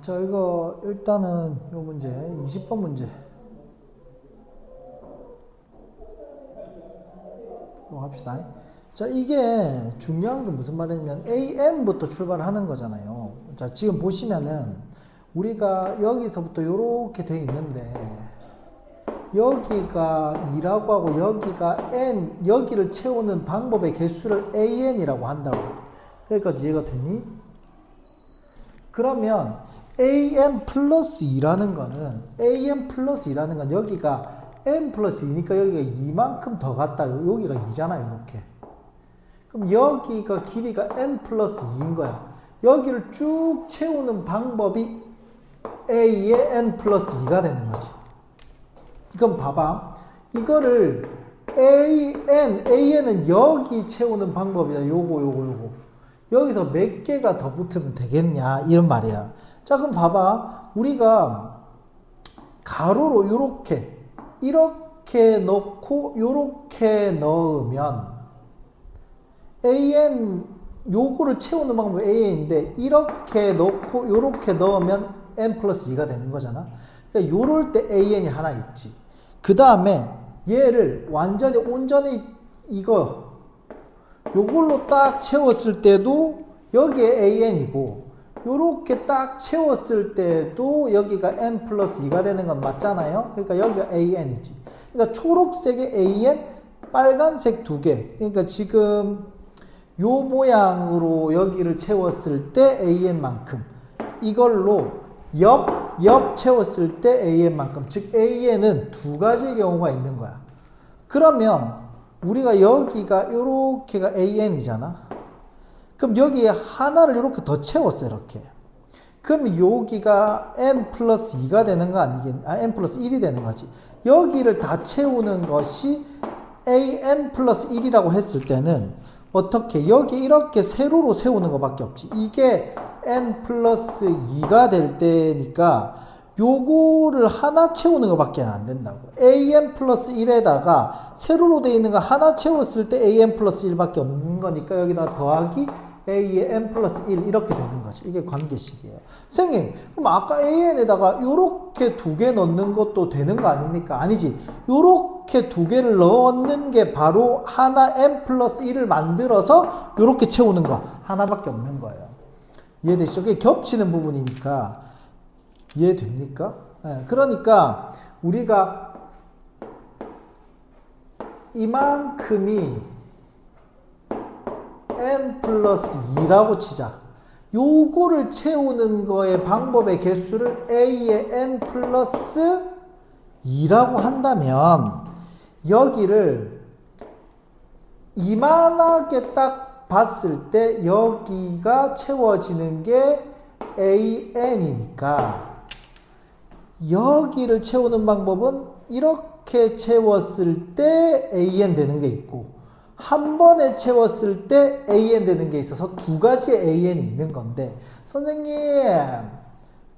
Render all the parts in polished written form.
자, 이거 일단은 요 문제 20번 문제 합시다. 자, 이게 중요한 게 무슨 말이냐면 AN부터 출발하는 거잖아요. 자, 지금 보시면은 우리가 여기서부터 이렇게 돼 있는데 여기가 2라고 하고 여기가 n, 여기를 채우는 방법의 개수를 AN이라고 한다고. 여기까지 이해가 되니? 그러면 AN 플러스 2라는 거는 AN 플러스 2라는 건 여기가 n 플러스 2니까 여기가 2만큼 더 갔다. 여기가 2잖아요. 이렇게. 그럼 여기가 길이가 n 플러스 2인 거야. 여기를 쭉 채우는 방법이 A의 n 플러스 2가 되는 거지. 그럼 봐봐. 이거를 AN은 여기 채우는 방법이다. 요거. 여기서 몇 개가 더 붙으면 되겠냐. 이런 말이야. 자, 그럼 봐봐. 우리가 가로로 이렇게 넣고 요렇게 넣으면 AN 요거를 채우는 방법이 AN인데 이렇게 넣고 요렇게 넣으면 N 플러스 2가 되는 거잖아. 그러니까 요럴 때 AN이 하나 있지. 그 다음에 얘를 완전히 온전히 요걸로 딱 채웠을 때도 여기에 AN이고 요렇게 딱 채웠을 때도 여기가 N 플러스 2가 되는 건 맞잖아요. 그러니까 여기가 AN이지. 그러니까 초록색의 AN, 빨간색 2개. 그러니까 지금 요 모양으로 여기를 채웠을 때 AN만큼, 이걸로 옆 채웠을 때 AN만큼, 즉 AN은 두 가지 경우가 있는 거야. 그러면 우리가 여기가 요렇게가 AN이잖아. 그럼 여기에 하나를 이렇게 더 채웠어. 이렇게. 그럼 여기가 n 플러스 2가 되는 거 n 플러스 1이 되는 거지. 여기를 다 채우는 것이 an 플러스 1이라고 했을 때는 어떻게? 여기 이렇게 세로로 세우는 것밖에 없지. 이게 n 플러스 2가 될 때니까 요거를 하나 채우는 것밖에 안 된다고. an 플러스 1에다가 세로로 되어 있는 거 하나 채웠을 때 an 플러스 1밖에 없는 거니까 여기다 더하기 a의 n 플러스 1 이렇게 되는 거지. 이게 관계식이에요. 선생님, 그럼 아까 an에다가 요렇게 두 개 넣는 것도 되는 거 아닙니까? 아니지. 요렇게 두 개를 넣는 게 바로 하나 n 플러스 1을 만들어서 요렇게 채우는 거 하나밖에 없는 거예요. 이해되시죠? 그게 겹치는 부분이니까. 이해됩니까? 네, 그러니까 우리가 이만큼이 n 플러스 2라고 치자. 요거를 채우는 거의 방법의 개수를 a의 n 플러스 2라고 한다면 여기를 이만하게 딱 봤을 때 여기가 채워지는 게 an이니까 여기를 채우는 방법은 이렇게 채웠을 때 an 되는 게 있고 한 번에 채웠을 때 an 되는 게 있어서 두 가지의 an이 있는 건데 선생님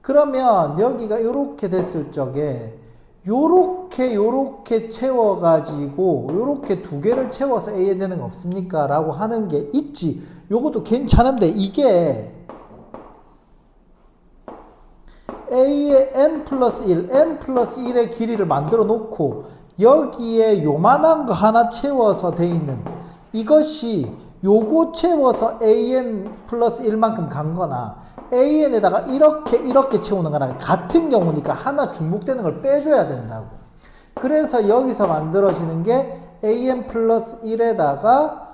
그러면 여기가 이렇게 됐을 적에 요렇게 채워가지고 요렇게 두 개를 채워서 an 되는 거 없습니까? 라고 하는 게 있지. 요것도 괜찮은데 이게 a의 n 플러스 1, n 플러스 1의 길이를 만들어 놓고 여기에 요만한 거 하나 채워서 돼 있는 이것이 요거 채워서 an 플러스 1만큼 간 거나 an에다가 이렇게 채우는 거나 같은 경우니까 하나 중복되는 걸 빼줘야 된다고. 그래서 여기서 만들어지는 게 an 플러스 1에다가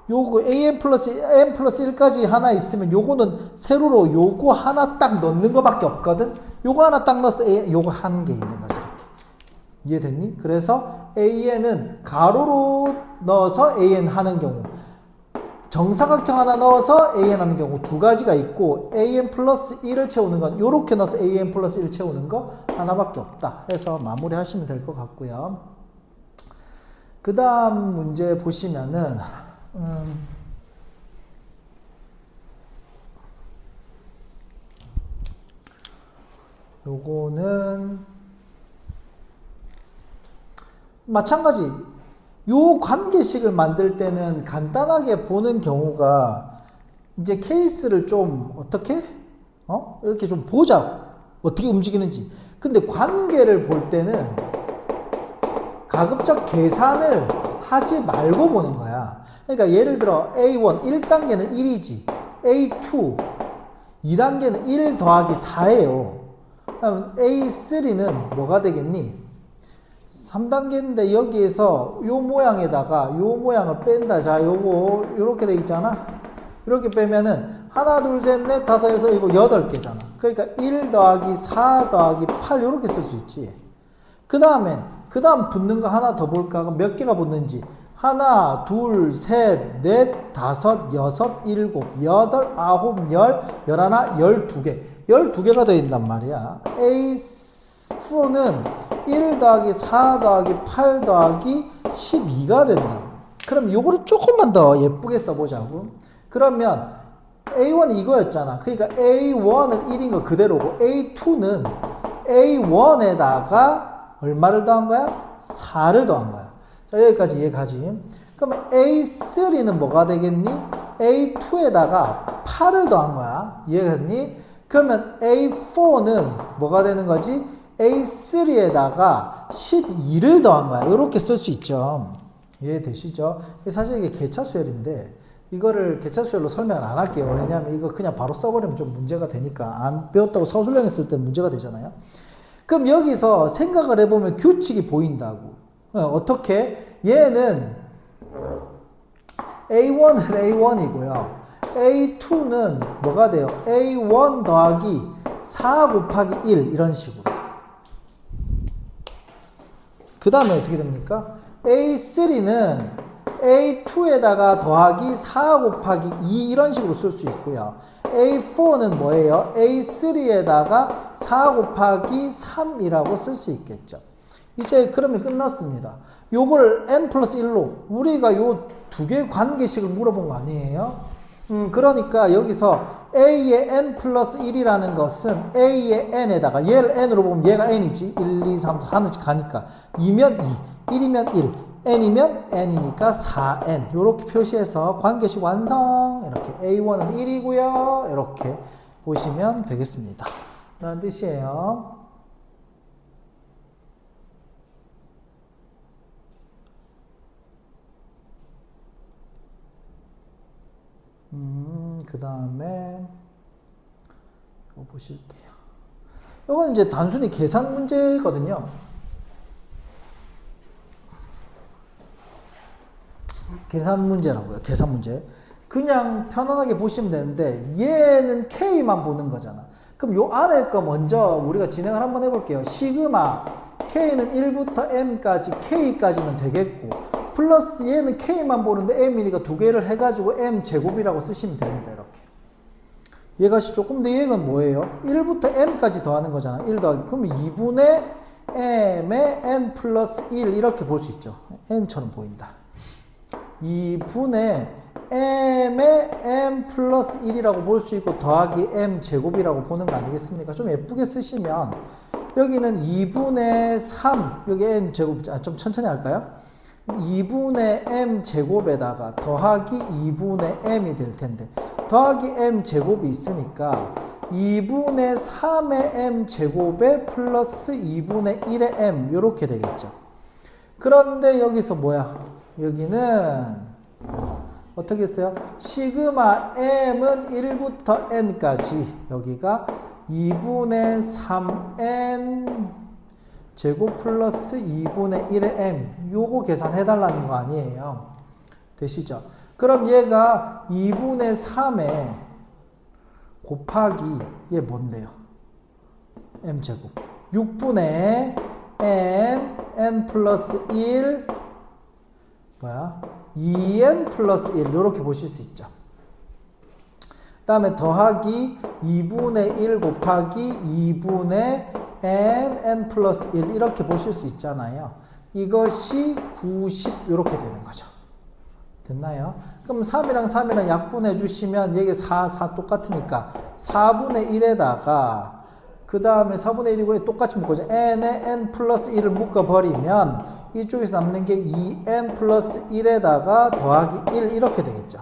요거 an 플러스 1까지 하나 있으면 요거는 세로로 요거 하나 딱 넣는 거밖에 없거든. 요거 하나 딱 넣어서 요거 한 개 있는 거지. 이해됐니? 그래서 an은 가로로 넣어서 an 하는 경우, 정사각형 하나 넣어서 an 하는 경우 두 가지가 있고 an 플러스 1을 채우는 건 요렇게 넣어서 an 플러스 1을 채우는 거 하나밖에 없다 해서 마무리 하시면 될 것 같고요. 그 다음 문제 보시면은 요거는 마찬가지. 요 관계식을 만들 때는 간단하게 보는 경우가 이제 케이스를 좀 어떻게 이렇게 좀 보자고. 어떻게 움직이는지. 근데 관계를 볼 때는 가급적 계산을 하지 말고 보는 거야. 그러니까 예를 들어 A1, 1단계는 1이지. A2, 2단계는 1 더하기 4예요. A3는 뭐가 되겠니? 3단계인데 여기에서 요 모양에다가 요 모양을 뺀다. 자, 요거 요렇게 돼 있잖아. 이렇게 빼면은 하나, 둘, 셋, 넷, 다섯, 여섯, 일곱, 8개잖아. 그러니까 1 더하기 4 더하기 8 요렇게 쓸 수 있지. 그 다음 붙는 거 하나 더 볼까? 몇 개가 붙는지. 하나, 둘, 셋, 넷, 다섯, 여섯, 일곱, 여덟, 아홉, 열, 열하나, 12개. 12개가 되어 있단 말이야. A4는 1 더하기 4 더하기 8 더하기 12가 된다. 그럼 요거를 조금만 더 예쁘게 써보자고. 그러면 A1이 이거였잖아. 그러니까 A1은 1인 거 그대로고 A2는 A1에다가 얼마를 더한 거야? 4를 더한 거야. 자, 여기까지 이해가지? 그러면 A3는 뭐가 되겠니? A2에다가 8을 더한 거야. 이해했니? 그러면 A4는 뭐가 되는 거지? A3에다가 12를 더한 거야. 이렇게 쓸 수 있죠. 이해되시죠? 사실 이게 개차수열인데 이거를 개차수열로 설명을 안 할게요. 왜냐하면 이거 그냥 바로 써버리면 좀 문제가 되니까. 안 배웠다고 서술형 했을 때 문제가 되잖아요. 그럼 여기서 생각을 해보면 규칙이 보인다고. 어떻게? 얘는 A1은 A1이고요. A2는 뭐가 돼요? A1 더하기 4 곱하기 1 이런 식으로. 그 다음에 어떻게 됩니까? A3는 A2에다가 더하기 4 곱하기 2 이런 식으로 쓸 수 있고요. A4는 뭐예요? A3에다가 4 곱하기 3이라고 쓸 수 있겠죠. 이제 그러면 끝났습니다. 요걸 n 플러스 1로 우리가 요 두 개의 관계식을 물어본 거 아니에요? 그러니까 여기서 A의 n 플러스 1이라는 것은 A의 n에다가 얘를 n으로 보면 얘가 n이지. 1, 2, 3, 4 하나씩 가니까 2면 2, 1이면 1, n이면 n이니까 4n 이렇게 표시해서 관계식 완성. 이렇게 A1은 1이고요. 이렇게 보시면 되겠습니다. 라는 뜻이에요. 그 다음에 이거 보실게요. 이건 이제 단순히 계산 문제거든요. 계산 문제라고요. 계산 문제. 그냥 편안하게 보시면 되는데 얘는 K만 보는 거잖아. 그럼 요 아래 거 먼저 우리가 진행을 한번 해볼게요. 시그마 K는 1부터 M까지 K까지면 되겠고 플러스 얘는 K만 보는데 M이니까 두 개를 해가지고 M 제곱이라고 쓰시면 됩니다. 이렇게. 얘가 조금 더 얘는 뭐예요? 1부터 M까지 더하는 거잖아. 1 더하기. 그럼 2분의 M의 N 플러스 1 이렇게 볼 수 있죠. N처럼 보인다. 2분의 M의 M 플러스 1이라고 볼 수 있고 더하기 M 제곱이라고 보는 거 아니겠습니까? 좀 예쁘게 쓰시면 여기는 2분의 3 여기 M 제곱 좀 천천히 할까요? 2분의 m 제곱에다가 더하기 2분의 m이 될 텐데 더하기 m 제곱이 있으니까 2분의 3의 m 제곱에 플러스 2분의 1의 m 이렇게 되겠죠. 그런데 여기서 뭐야? 여기는 어떻게 했어요? 시그마 m은 1부터 n까지 여기가 2분의 3n 제곱 플러스 2분의 1의 m 요거 계산해달라는 거 아니에요. 되시죠? 그럼 얘가 2분의 3에 곱하기 얘 뭔데요? m제곱 6분의 n 플러스 1 뭐야? 2n 플러스 1 요렇게 보실 수 있죠. 그 다음에 더하기 2분의 1 곱하기 2분의 n 플러스 1 이렇게 보실 수 있잖아요. 이것이 90 이렇게 되는 거죠. 됐나요? 그럼 3이랑 3이랑 약분해 주시면 여기 4, 4 똑같으니까 4분의 1에다가 그 다음에 4분의 1이고 똑같이 묶어줘. n에 n 플러스 1을 묶어버리면 이쪽에서 남는 게 2n 플러스 1에다가 더하기 1 이렇게 되겠죠.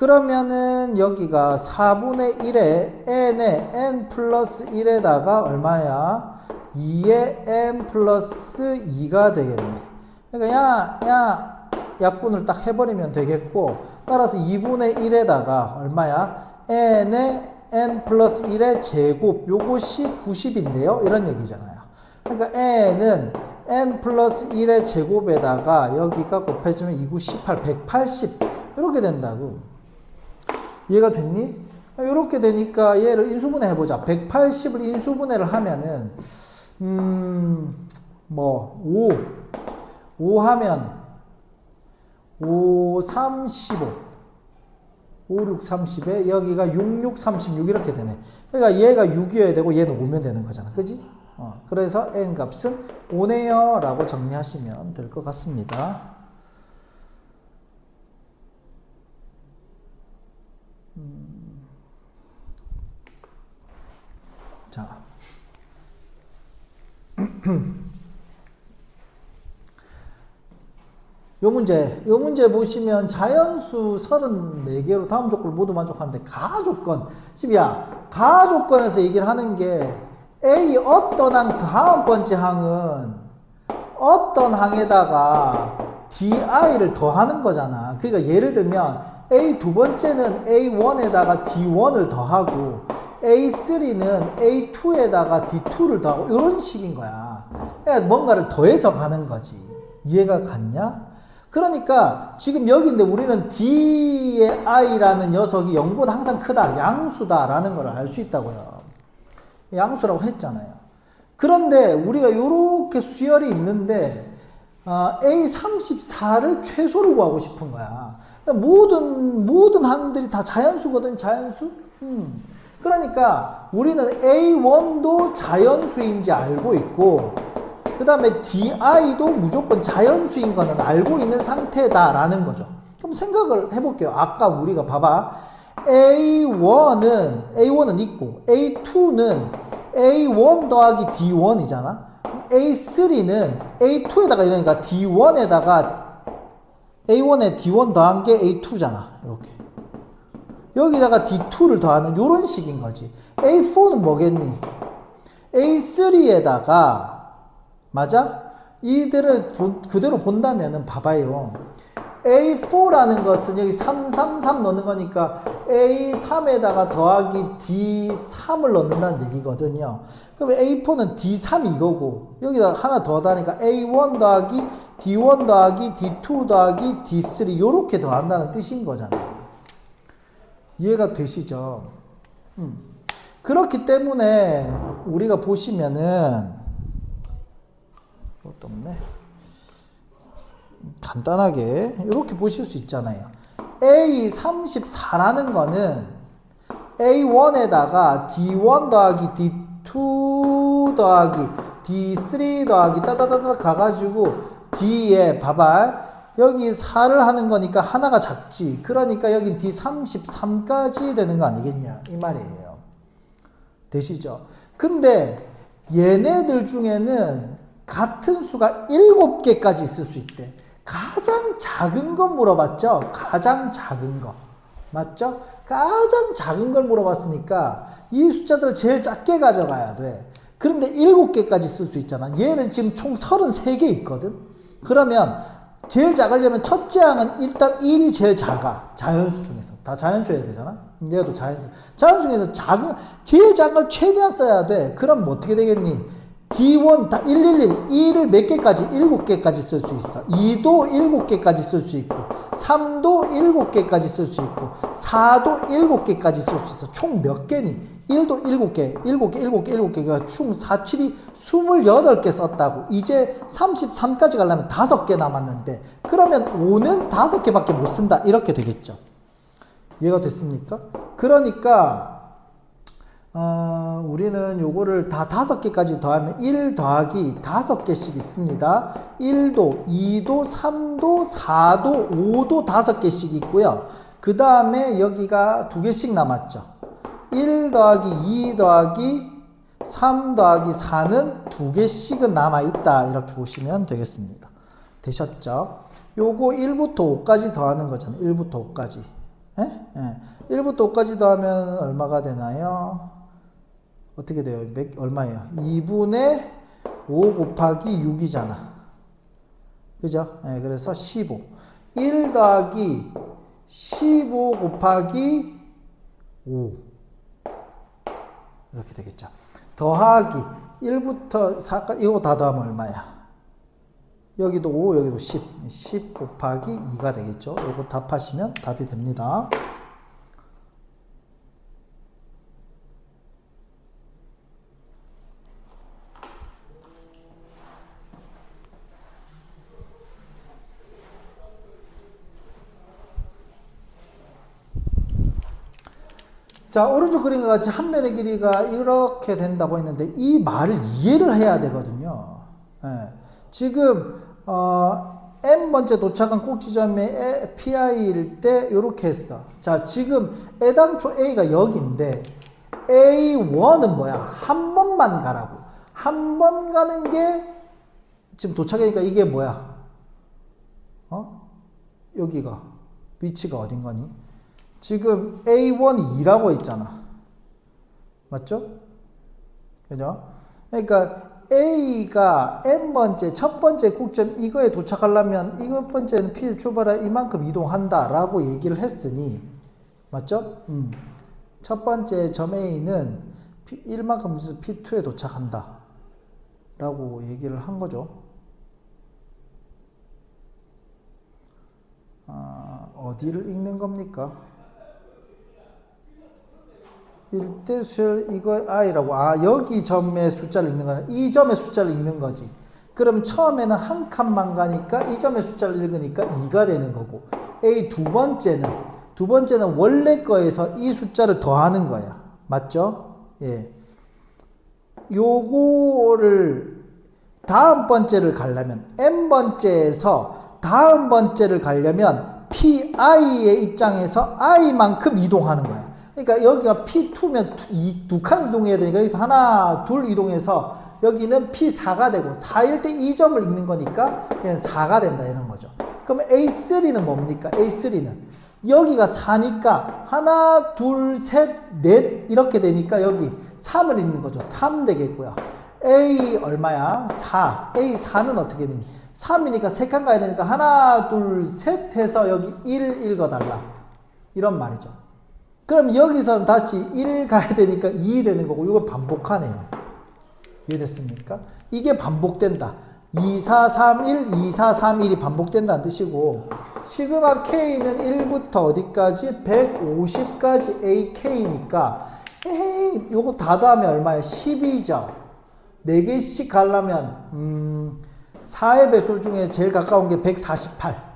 그러면은 여기가 4분의 1에 n에 n 플러스 1에다가 얼마야? 2에 n 플러스 2가 되겠네. 그러니까 약분을 딱 해버리면 되겠고, 따라서 2분의 1에다가 얼마야? n에 n 플러스 1의 제곱, 요것이 90인데요. 이런 얘기잖아요. 그러니까 n은 n 플러스 1의 제곱에다가 여기가 곱해주면 2, 9, 18, 180 이렇게 된다고. 이해가 됐니? 이렇게 되니까 얘를 인수분해 해보자. 180을 인수분해를 하면은 5 하면 5, 3, 15 5, 6, 30에 여기가 6, 6, 36 이렇게 되네. 그러니까 얘가 6이어야 되고 얘는 5면 되는 거잖아. 그지? 그래서 n 값은 5네요 라고 정리하시면 될 것 같습니다. 자, 요 문제 보시면 자연수 34개로 다음 조건을 모두 만족하는데 가조건, 집이야, 가조건에서 얘기를 하는 게 A 어떤 항, 다음 번째 항은 어떤 항에다가 DI를 더하는 거잖아. 그러니까 예를 들면 A 두 번째는 A1에다가 D1을 더하고 A3는 A2에다가 D2를 더하고 이런 식인 거야. 그러니까 뭔가를 더해서 가는 거지. 이해가 갔냐? 그러니까 지금 여기인데 우리는 D의 I라는 녀석이 0보다 항상 크다, 양수다라는 걸 알 수 있다고요. 양수라고 했잖아요. 그런데 우리가 이렇게 수열이 있는데 A34를 최소로 구하고 싶은 거야. 모든 항들이 다 자연수거든, 자연수. 그러니까 우리는 A1도 자연수인지 알고 있고, 그 다음에 DI도 무조건 자연수인 거는 알고 있는 상태다라는 거죠. 그럼 생각을 해볼게요. 아까 우리가 봐봐. A1은 있고, A2는 A1 더하기 D1이잖아. A3는 A2에다가 이러니까 D1에다가 A1에 D1 더한 게 A2잖아. 이렇게. 여기다가 D2를 더하는 이런 식인 거지. A4는 뭐겠니? A3에다가, 맞아? 이들을 그대로 본다면은 봐봐요. A4라는 것은 여기 3, 3, 3 넣는 거니까 A3에다가 더하기 D3을 넣는다는 얘기거든요. 그럼 A4는 D3 이거고, 여기다 하나 더 더하니까 A1 더하기 D1 더하기 D2 더하기 D3 요렇게 더한다는 뜻인 거잖아요. 이해가 되시죠? 그렇기 때문에 우리가 보시면은 이것도 없네. 간단하게 이렇게 보실 수 있잖아요. A34라는 거는 A1에다가 D1 더하기 D2 더하기 D3 더하기 따다다다 가가지고 D에 봐봐. 여기 4를 하는 거니까 하나가 작지. 그러니까 여긴 D33까지 되는 거 아니겠냐 이 말이에요. 되시죠? 근데 얘네들 중에는 같은 수가 7개까지 있을 수 있대. 가장 작은 거 물어봤죠? 가장 작은 거. 맞죠? 가장 작은 걸 물어봤으니까 이 숫자들을 제일 작게 가져가야 돼. 그런데 7개까지 쓸 수 있잖아. 얘는 지금 총 33개 있거든? 그러면 제일 작으려면 첫째 항은 일단 1이 제일 작아. 자연수 중에서. 다 자연수여야 되잖아? 얘도 자연수. 자연수 중에서 제일 작은 걸 최대한 써야 돼. 그럼 뭐 어떻게 되겠니? D1 다 111, 2를 몇 개까지? 7개까지 쓸 수 있어. 2도 7개까지 쓸 수 있고, 3도 7개까지 쓸 수 있고, 4도 7개까지 쓸 수 있어. 총 몇 개니? 1도 7개, 7개, 총 4, 7이 28개 썼다고. 이제 33까지 가려면 5개 남았는데, 그러면 5는 5개밖에 못 쓴다. 이렇게 되겠죠. 이해가 됐습니까? 그러니까, 우리는 요거를 다 5개까지 더하면 1 더하기 5개씩 있습니다. 1도, 2도, 3도, 4도, 5도 5개씩 있고요. 그 다음에 여기가 2개씩 남았죠. 1 더하기 2 더하기 3 더하기 4는 2개씩은 남아있다. 이렇게 보시면 되겠습니다. 되셨죠? 요거 1부터 5까지 더하는 거잖아요. 1부터 5까지. 예? 예. 1부터 5까지 더하면 얼마가 되나요? 어떻게 돼요? 얼마예요? 2분의 5 곱하기 6이잖아. 그죠? 예, 그래서 15. 1 더하기 15 곱하기 5. 이렇게 되겠죠. 더하기 1부터 4까지, 이거 다 더하면 얼마야? 여기도 5, 여기도 10. 10 곱하기 2가 되겠죠. 이거 답하시면 답이 됩니다. 자, 오른쪽 그림과 같이 한 면의 길이가 이렇게 된다고 했는데 이 말을 이해를 해야 되거든요. 예. 지금 n번째 도착한 꼭 지점에 PI일 때 이렇게 했어. 자, 지금 애당초 A가 여기인데 A1은 뭐야? 한 번만 가라고. 한 번 가는 게 지금 도착이니까 이게 뭐야? 여기가 위치가 어딘 거니? 지금 A1이 2라고 했잖아. 맞죠? 그죠? 그러니까 A가 n번째, 첫 번째 꼭점 이거에 도착하려면 이번 번째는 P를 출발해 이만큼 이동한다 라고 얘기를 했으니 맞죠? 첫 번째 점 A는 1만큼 있어서 P2에 도착한다 라고 얘기를 한 거죠. 어디를 읽는 겁니까? 일대수열 이거 i라고. 여기 점의 숫자를 읽는 거야. 이 점의 숫자를 읽는 거지. 그럼 처음에는 한 칸만 가니까 이 점의 숫자를 읽으니까 2가 되는 거고, A 두 번째는 원래 거에서 이 숫자를 더하는 거야. 맞죠? 예. 요거를 다음 번째를 가려면 n번째에서 다음 번째를 가려면 PI의 입장에서 i만큼 이동하는 거야. 그러니까 여기가 P2면 두 칸 이동해야 되니까 여기서 하나, 둘 이동해서 여기는 P4가 되고 4일 때 이 점을 읽는 거니까 그냥 4가 된다 이런 거죠. 그러면 A3는 뭡니까? A3는 여기가 4니까 하나, 둘, 셋, 넷 이렇게 되니까 여기 3을 읽는 거죠. 3 되겠고요. A 얼마야? 4. A4는 어떻게 되니? 3이니까 3칸 가야 되니까 하나, 둘, 셋 해서 여기 1 읽어달라. 이런 말이죠. 그럼 여기서는 다시 1 가야 되니까 2 되는 거고, 이거 반복하네요. 이해됐습니까? 이게 반복된다. 2, 4, 3, 1, 2, 4, 3, 1이 반복된다는 뜻이고, 시그마 K는 1부터 어디까지? 150까지 AK니까, 에이, 요거 다 더하면 얼마예요? 12죠. 4개씩 가려면, 4의 배수 중에 제일 가까운 게 148.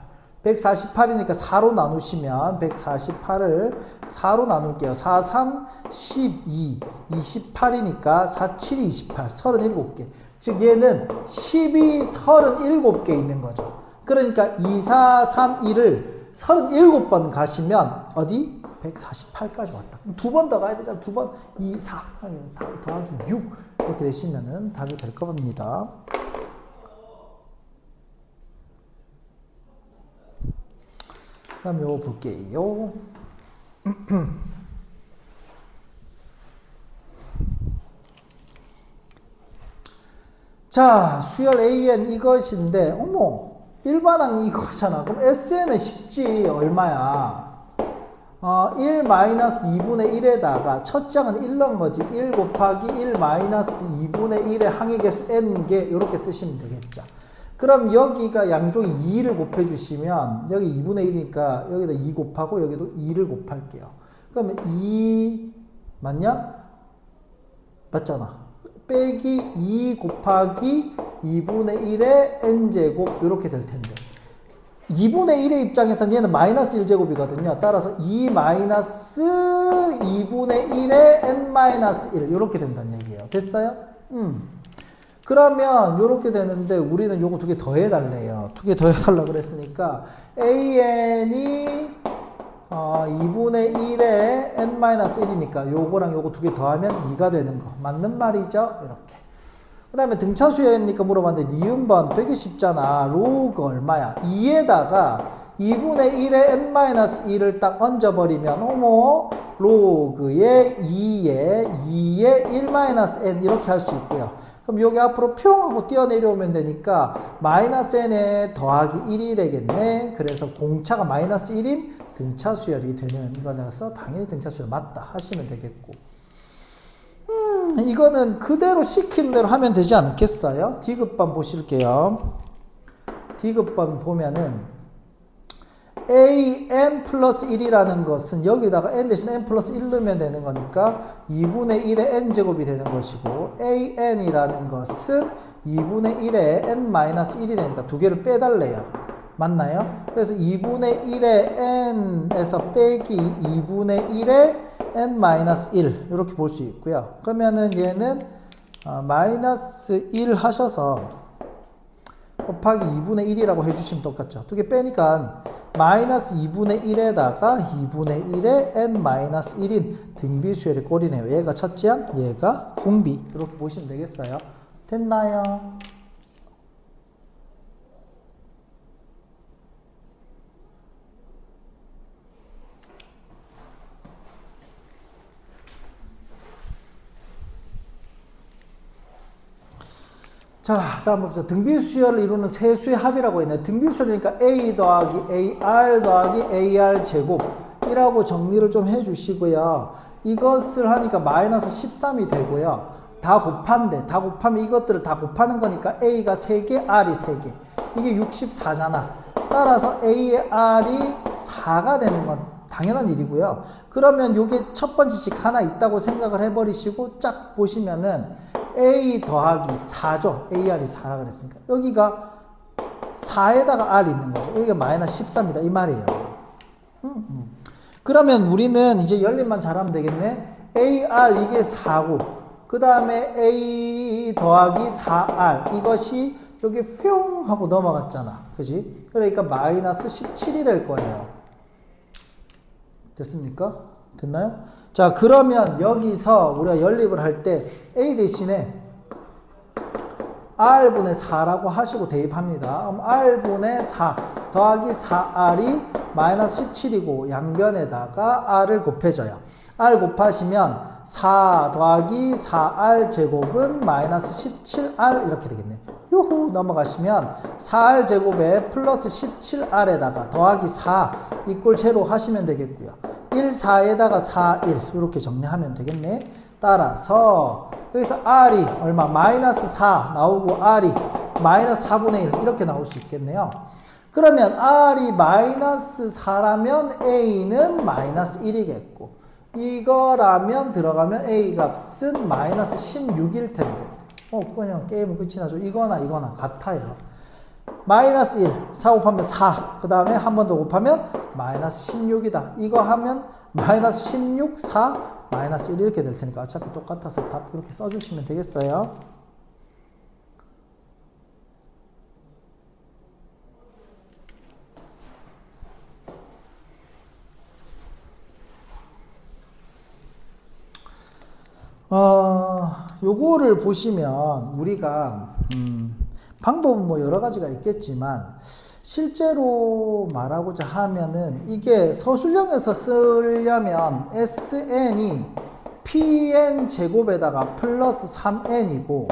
148이니까 4로 나누시면 148을 4로 나눌게요. 4, 3, 12, 28이니까 4, 7, 28, 37개. 즉 얘는 12, 37개 있는 거죠. 그러니까 2, 4, 3, 1을 37번 가시면 어디? 148까지 왔다. 두 번 더 가야 되잖아. 두 번 2, 4 더하기 6 이렇게 되시면 답이 될 겁니다. 그럼 요거 볼게요. 자, 수열 AN 이것인데, 어머, 일반항이 이거잖아. 그럼 SN은 쉽지. 얼마야? 1-2분의 1에다가 첫 장은 1 넣은 거지. 1 곱하기 1-2분의 1의 항의 개수 n개 이렇게 쓰시면 되겠죠. 그럼 여기가 양쪽이 2를 곱해주시면 여기 2분의 1이니까 여기다 2 곱하고 여기도 2를 곱할게요. 그러면 2 맞냐? 맞잖아. 빼기 2 곱하기 2분의 1의 n제곱 이렇게 될 텐데 2분의 1의 입장에서는 얘는 마이너스 1제곱이거든요. 따라서 2 마이너스 2분의 1의 n-1 이렇게 된다는 얘기예요. 됐어요? 그러면 이렇게 되는데 우리는 요거 두 개 더해달래요. 두 개 더해달라 그랬으니까 AN이 2분의 1의 n-1이니까 요거랑 요거 두 개 더하면 2가 되는 거. 맞는 말이죠? 이렇게. 그 다음에 등차수열입니까? 물어봤는데 니은번 되게 쉽잖아. 로그 얼마야? 2에다가 2분의 1에 n-1을 딱 얹어버리면 어머 로그의 2에 1-n 이렇게 할 수 있고요. 그럼 여기 앞으로 평 하고 뛰어내려오면 되니까 마이너스 n에 더하기 1이 되겠네. 그래서 공차가 마이너스 1인 등차 수열이 되는 거라서 당연히 등차 수열 맞다 하시면 되겠고, 이거는 그대로 시킨 대로 하면 되지 않겠어요? D급번 보실게요. D급번 보면은 an 플러스 1이라는 것은 여기다가 n 대신 n 플러스 1 넣으면 되는 거니까 2분의 1의 n제곱이 되는 것이고, an이라는 것은 2분의 1의 n 마이너스 1이 되니까 두 개를 빼달래요. 맞나요? 그래서 2분의 1의 n에서 빼기 2분의 1의 n 마이너스 1 이렇게 볼 수 있고요. 그러면은 얘는 마이너스 1 하셔서 곱하기 2분의 1이라고 해주시면 똑같죠. 두 개 빼니까 마이너스 2분의 1에다가 2분의 1의 n 마이너스 1인 등비수열의 꼴이네요. 얘가 첫째항, 얘가 공비. 이렇게 보시면 되겠어요. 됐나요? 자, 다음 봅시다. 등비수열을 이루는 세 수의 합이라고 했네. 등비수열이니까 A 더하기 AR 더하기 AR 제곱이라고 정리를 좀 해주시고요. 이것을 하니까 마이너스 13이 되고요. 다 곱한데, 다 곱하면 이것들을 다 곱하는 거니까 A가 3개, R이 3개. 이게 64잖아. 따라서 A의 R이 4가 되는 건 당연한 일이고요. 그러면 이게 첫 번째 식 하나 있다고 생각을 해버리시고 쫙 보시면은 A 더하기 4죠. AR이 4라 그랬으니까. 여기가 4에다가 R 있는 거죠. 여기가 마이너스 14입니다. 이 말이에요. 그러면 우리는 이제 열림만 잘하면 되겠네. AR 이게 4고, 그 다음에 A 더하기 4R 이것이 여기 뿅 하고 넘어갔잖아. 그지? 그러니까 마이너스 17이 될 거예요. 됐습니까? 됐나요? 자, 그러면 여기서 우리가 연립을 할 때 A 대신에 R분의 4라고 하시고 대입합니다. 그럼 R분의 4 더하기 4R이 마이너스 17이고 양변에다가 R을 곱해줘요. R 곱하시면 4 더하기 4R 제곱은 마이너스 17R 이렇게 되겠네. 요후 넘어가시면 4R 제곱에 플러스 17R에다가 더하기 4 이꼴 제로 하시면 되겠고요. 1, 4에다가 4, 1 이렇게 정리하면 되겠네. 따라서 여기서 R이 얼마? 마이너스 4 나오고 R이 마이너스 4분의 1 이렇게 나올 수 있겠네요. 그러면 R이 마이너스 4라면 A는 마이너스 1이겠고, 이거라면 들어가면 A 값은 마이너스 16일 텐데 그냥 게임은 끝이 나죠. 이거나 이거나 같아요. 마이너스 1, 4 곱하면 4, 그 다음에 한 번 더 곱하면 마이너스 16이다. 이거 하면 마이너스 16, 4, 마이너스 1 이렇게 될 테니까 어차피 똑같아서 답 이렇게 써주시면 되겠어요. 요거를 보시면 우리가 방법은 뭐 여러 가지가 있겠지만 실제로 말하고자 하면은 이게 서술형에서 쓰려면 SN이 PN 제곱에다가 플러스 3N이고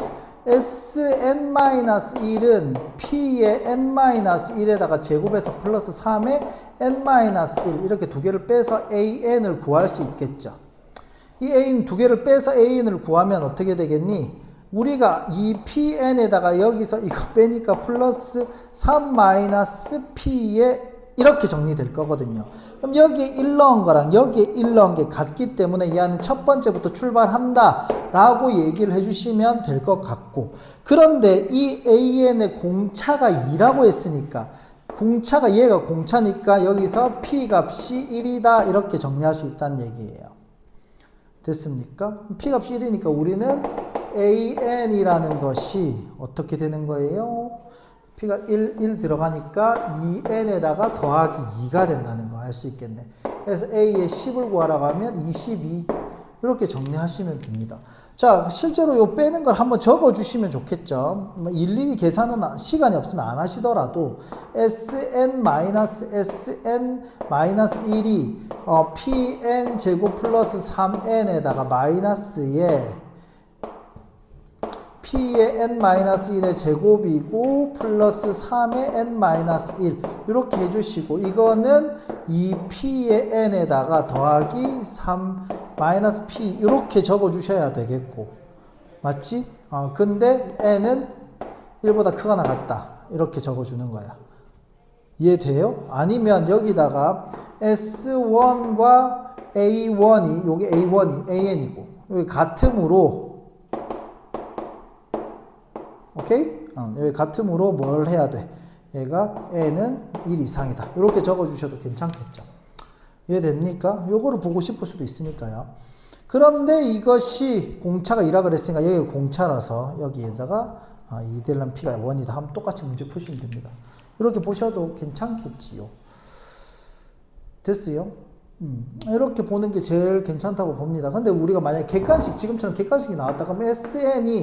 SN-1은 P의 N-1에다가 제곱해서 플러스 3의 N-1 이렇게 두 개를 빼서 AN을 구할 수 있겠죠. 이 AN 두 개를 빼서 AN을 구하면 어떻게 되겠니? 우리가 이 PN에다가 여기서 이거 빼니까 플러스 3 마이너스 P에 이렇게 정리될 거거든요. 그럼 여기에 1 넣은 거랑 여기에 1 넣은 게 같기 때문에 얘는 첫 번째부터 출발한다 라고 얘기를 해주시면 될 것 같고, 그런데 이 AN의 공차가 2라고 했으니까 공차가 얘가 공차니까 여기서 P 값이 1이다 이렇게 정리할 수 있다는 얘기예요. 됐습니까? P 값이 1이니까 우리는 AN이라는 것이 어떻게 되는 거예요? P가 1 들어가니까 2N에다가 더하기 2가 된다는 거 알 수 있겠네. 그래서 A의 10을 구하라고 하면 22 이렇게 정리하시면 됩니다. 자, 실제로 요 빼는 걸 한번 적어 주시면 좋겠죠. 일일이 계산은 시간이 없으면 안 하시더라도 sn-1이 pn 제곱 플러스 3n에다가 마이너스에 p의 n-1의 제곱이고 플러스 3의 n-1 이렇게 해주시고 이거는 2p의 n에다가 더하기 3 마이너스 p 이렇게 적어 주셔야 되겠고 맞지? 근데 n은 1보다 크거나 같다 이렇게 적어 주는 거야. 이해돼요? 아니면 여기다가 s1과 a1이 요게 a1이 an이고 여기 같음으로 오케이? 여기 같음으로 뭘 해야 돼? 얘가 n은 1 이상이다. 이렇게 적어 주셔도 괜찮겠죠. 이해됩니까? 요거를 보고 싶을 수도 있으니까요. 그런데 이것이 공차가 2라 그랬으니까 여기가 공차라서 여기에다가 2대는 p가 1이다 하면 똑같이 문제 푸시면 됩니다. 이렇게 보셔도 괜찮겠지요. 됐어요? 이렇게 보는 게 제일 괜찮다고 봅니다. 근데 우리가 만약에 객관식, 지금처럼 객관식이 나왔다 그러면 SN이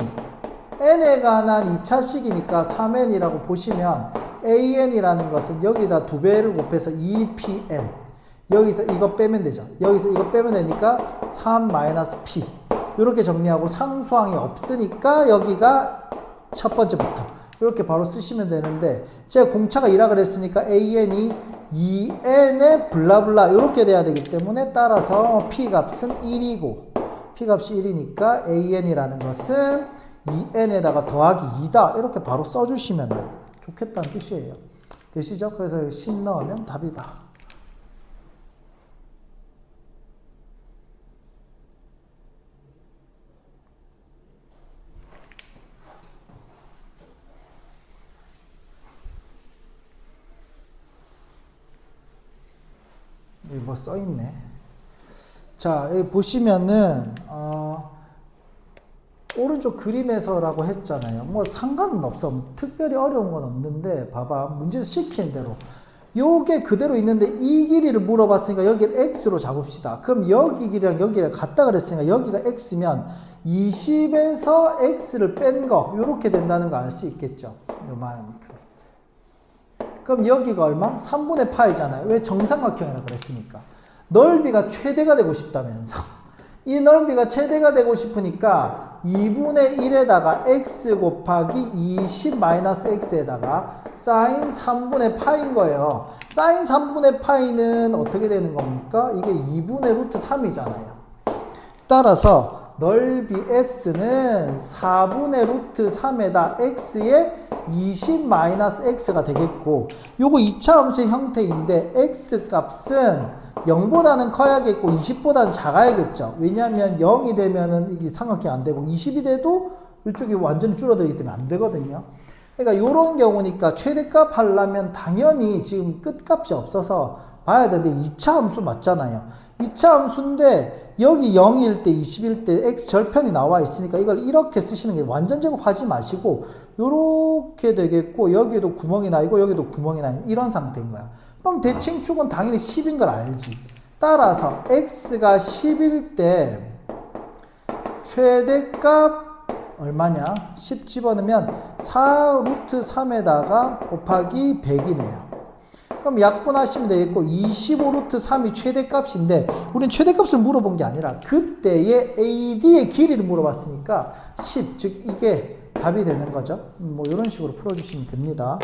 n에 관한 2차식이니까 3n이라고 보시면 an이라는 것은 여기다 2배를 곱해서 2pn 여기서 이거 빼면 되죠. 여기서 이거 빼면 되니까 3-p 이렇게 정리하고 상수항이 없으니까 여기가 첫 번째부터 이렇게 바로 쓰시면 되는데 제가 공차가 2라 그랬으니까 an이 2n의 블라블라 이렇게 돼야 되기 때문에 따라서 p 값은 1이고 p 값이 1이니까 an이라는 것은 2n에다가 더하기 2다 이렇게 바로 써주시면 좋겠다는 뜻이에요. 되시죠? 그래서 10 넣으면 답이다. 여기 뭐 써있네. 자, 여기 보시면은 오른쪽 그림에서라고 했잖아요. 뭐 상관은 없어. 특별히 어려운 건 없는데 봐봐. 문제에서 시키는 대로 요게 그대로 있는데 이 길이를 물어봤으니까 여기를 x로 잡읍시다. 그럼 여기 길이랑 여기를 같다 그랬으니까 여기가 x면 20에서 x를 뺀 거 요렇게 된다는 거 알 수 있겠죠. 요만큼. 그럼 여기가 얼마? 3분의 파이잖아요. 왜? 정삼각형이라고 그랬으니까. 넓이가 최대가 되고 싶다면서. 이 넓이가 최대가 되고 싶으니까 2분의 1에다가 x 곱하기 20-x에다가 사인 3분의 파인 거예요. 사인 3분의 파이는 어떻게 되는 겁니까? 이게 2분의 루트 3이잖아요. 따라서 넓이 s는 4분의 루트 3에다 x에 20-x가 되겠고 요거 2차 함수의 형태인데 x 값은 0보다는 커야겠고 20보다는 작아야겠죠. 왜냐하면 0이 되면은 이게 삼각형이 안 되고 20이 돼도 이쪽이 완전히 줄어들기 때문에 안 되거든요. 그러니까 요런 경우니까 최대값 하려면 당연히 지금 끝값이 없어서 봐야 되는데 2차 함수 맞잖아요. 2차 함수인데 여기 0일 때 20일 때 x 절편이 나와 있으니까 이걸 이렇게 쓰시는 게 완전 제곱하지 마시고 요렇게 되겠고 여기에도 구멍이 나 있고 여기도 구멍이 나 있는 이런 상태인 거야. 그럼 대칭축은 당연히 10인 걸 알지. 따라서 x가 10일 때 최대값 얼마냐? 10 집어넣으면 4 루트 3에다가 곱하기 100이네요. 그럼 약분하시면 되겠고 25 루트 3이 최대값인데 우리는 최대값을 물어본 게 아니라 그때의 AD의 길이를 물어봤으니까 10, 즉 이게 답이 되는 거죠. 뭐 이런 식으로 풀어주시면 됩니다.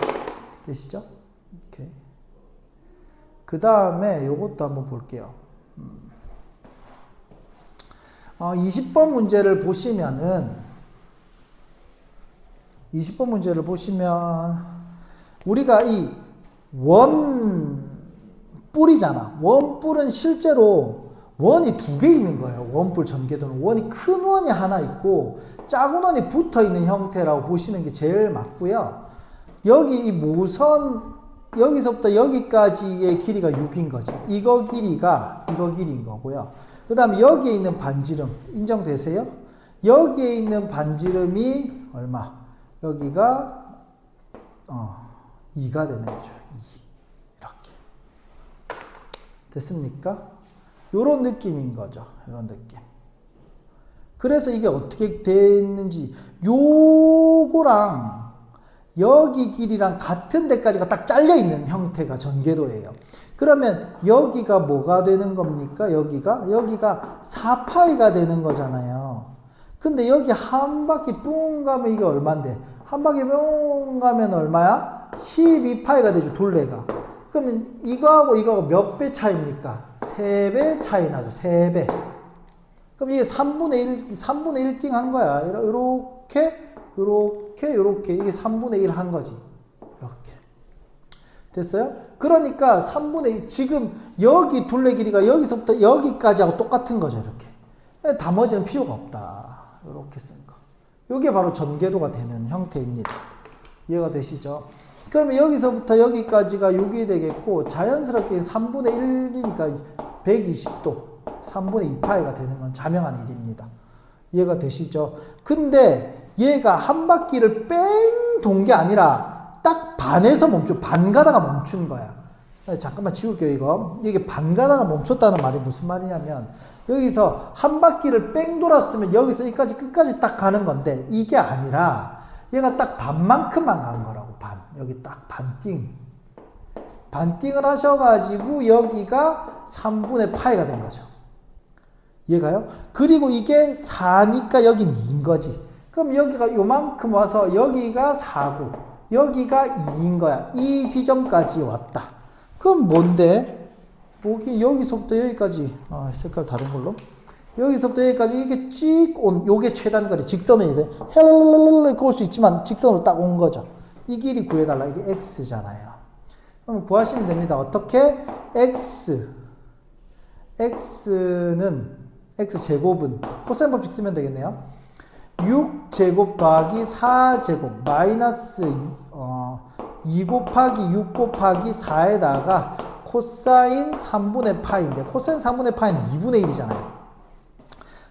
되시죠? 오케이. 그 다음에 요것도 한번 볼게요. 20번 문제를 보시면은 20번 문제를 보시면 우리가 이 원뿔이잖아. 원뿔은 실제로 원이 2개 있는 거예요. 원뿔 전개도는 원이 큰 원이 하나 있고 작은 원이 붙어 있는 형태라고 보시는 게 제일 맞고요. 여기 이 모선 여기서부터 여기까지의 길이가 6인 거죠. 이거 길이인 거고요. 그 다음에 여기에 있는 반지름 인정되세요? 여기에 있는 반지름이 얼마? 여기가 2가 되는 거죠. 2. 이렇게. 됐습니까? 요런 느낌인 거죠. 요런 느낌. 그래서 이게 어떻게 되어 있는지 요거랑 여기 길이랑 같은 데까지가 딱 잘려 있는 형태가 전궤도예요. 그러면 여기가 뭐가 되는 겁니까? 여기가 4파이가 되는 거잖아요. 근데 여기 한 바퀴 뿡 가면 이게 얼만데? 한 바퀴 뿡 가면 얼마야? 12파이가 되죠, 둘레가. 그러면 이거하고 몇 배 차이입니까? 3배 차이 나죠, 3배. 그럼 이게 3분의 1띵 한 거야. 요렇게 이게 3분의 1 한 거지. 이렇게. 됐어요? 그러니까 3분의 1, 지금 여기 둘레 길이가 여기서부터 여기까지 하고 똑같은 거죠, 이렇게. 나머지는 필요가 없다. 이렇게 쓴 거. 이게 바로 전궤도가 되는 형태입니다. 이해가 되시죠? 그러면 여기서부터 여기까지가 6이 되겠고, 자연스럽게 3분의 1이니까 120도. 3분의 2파이가 되는 건 자명한 일입니다. 이해가 되시죠? 근데 얘가 한 바퀴를 뺑 돈 게 아니라 딱 반에서 반 가다가 멈춘 거야. 잠깐만 지울게요, 이거. 이게 반 가다가 멈췄다는 말이 무슨 말이냐면, 여기서 한 바퀴를 뺑 돌았으면 여기서 여기까지 끝까지 딱 가는 건데, 이게 아니라 얘가 딱 반만큼만 간 거라고, 반. 여기 딱 반띵. 반띵을 하셔가지고 여기가 3분의 파이가 된 거죠. 이해가요? 그리고 이게 4니까 여긴 2인 거지. 그럼 여기가 요만큼 와서 여기가 4고 여기가 2인 거야. 이 지점까지 왔다. 그럼 뭔데? 여기서부터 여기까지, 색깔 다른 걸로. 여기서부터 여기까지 이게 요게 최단거리, 직선이 돼. 헬랄랄랄 올 수 있지만 직선으로 딱 온 거죠. 이 길이 구해달라. 이게 x잖아요. 그럼 구하시면 됩니다. 어떻게? x제곱은 코사인 법칙 쓰면 되겠네요. 6제곱 더하기 4제곱 마이너스 2 곱하기 6 곱하기 4에다가 코사인 3분의 파인데, 코사인 3분의 파이는 2분의 1이잖아요.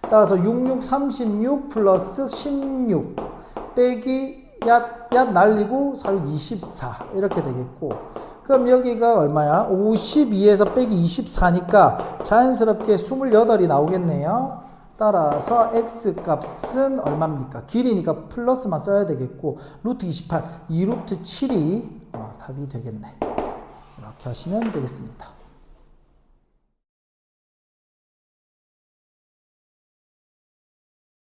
따라서 66, 36 플러스 16 빼기 얏 날리고 24 이렇게 되겠고, 그럼 여기가 얼마야? 52에서 빼기 24니까 자연스럽게 28이 나오겠네요. 따라서 x 값은 얼마입니까? 길이니까 플러스만 써야 되겠고, 루트 28, 2루트 7이 답이 되겠네. 이렇게 하시면 되겠습니다.